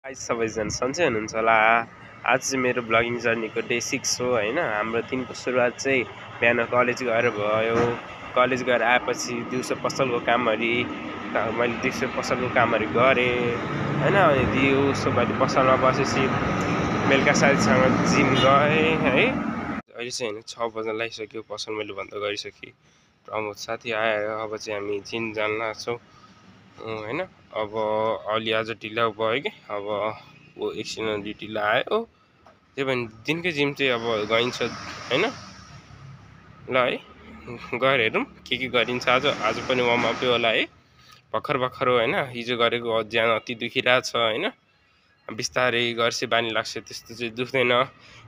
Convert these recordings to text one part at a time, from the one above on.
Guys सबैजना सन्चै हुनुहुन्छ होला। आज चाहिँ मेरो ब्लगिङ जर्नीको डे 6 हो हैन। हाम्रो दिनको सुरुवात चाहिँ बिहान कलेज गएर भयो। कलेज गएर आएपछि दिउँसो पसलको कामहरु मैले गरेँ हैन। अनि दिउँसो मैले पसलमा बसेपछि बेलुका साथीसँग जिम गएँ है। अहिले चाहिँ हैन 6 बज्न लागिसक्यो, पसल मैले बन्द गरिसकेँ। प्रमोद साथी आयो, अब चाहिँ हामी जिम जान लाग्छौँ हैन। अब अलि आज ढिला भयो कि अब ऊ एकछिन ढिला आयो, त्यही भएर दिनकै जिम चाहिँ अब गइन्छ हैन। ल है गएर हेरौँ के गरिन्छ। आज पनि वार्मअपै होला है। भर्खर हो हैन। हिजो गरेको ज्यान अति दुखिरहेछ हैन। बिस्तारै गर्छ बानी लाग्छ, त्यस्तो चाहिँ दुख्दैन।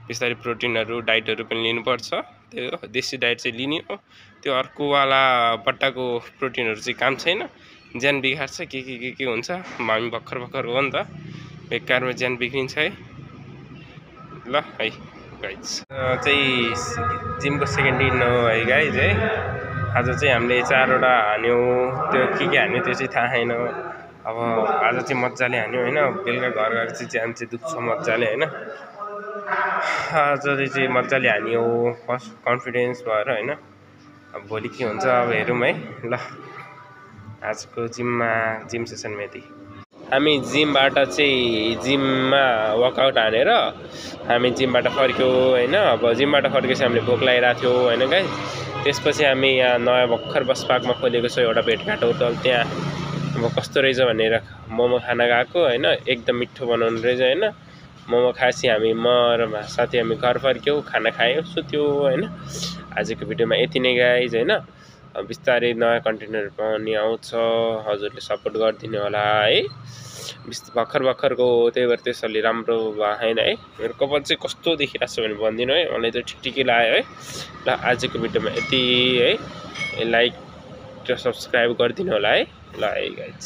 बिस्तारै प्रोटिनहरु डाइटहरु पनि लिनुपर्छ। त्यही हो, देशी डाइट चाहिँ लिने हो। त्यो अर्को वाला बट्टाको प्रोटिनहरु चाहिँ काम छैन, ज्यान बिगार्छ। के हुन्छ। हामी भर्खर हो नि त, बेकारमा ज्यान बिग्रिन्छ है। ल है गाइज चाहिँ जिमको सेकेन्ड दिन हो है गाइज है। आज चाहिँ हामीले 4वटा हान्यौँ, त्यो के हान्यो त्यो चाहिँ थाहा छैन। अब आज चाहिँ मजाले हान्यौँ हैन। बेलुका घर गएर चाहिँ ज्यान चाहिँ दुख्छ मजाले हैन। आज चाहिँ मजाले हान्यौँ फर्स्ट कन्फिडेन्स भएर हैन। अब भोलि के हुन्छ अब हेरौँ है। ल आजको जिम सेसनमा यति। हामी जिममा वर्कआउट हानेर हामी जिमबाट फर्क्यौँ हैन। अब जिमबाट फर्केपछि हामीले भोक लागिरहेको थियो हैन गाइस। त्यसपछि हामी यहाँ नयाँ भर्खर बस पार्कमा खोलेको छ एउटा भेटघाट होटल, त्यहाँ अब कस्तो रहेछ भनेर मोमो खान गएको हैन। एकदम मिठो बनाउनु रहेछ हैन। मोमो खाएपछि हामी र साथी हामी घर फर्क्यौँ, खाना खायौँ, सुत्यौँ हैन। आजको भिडियोमा यति नै गाइज हैन। बिस्तारै नयाँ कन्टेन्टहरु पनि आउँछ, हजुरले सपोर्ट गरिदिनु होला है। भर्खरको त्यही भएर त्यसैले राम्रो भएन है। मेरो कपाल चाहिँ कस्तो देखिरहेछ भने भनिदिनु है, मलाई त ठिकै लाग्यो है। ल आजको भिडियोमा यति है। लाइक र सब्स्क्राइब गरिदिनु होला है। ल है गाइज।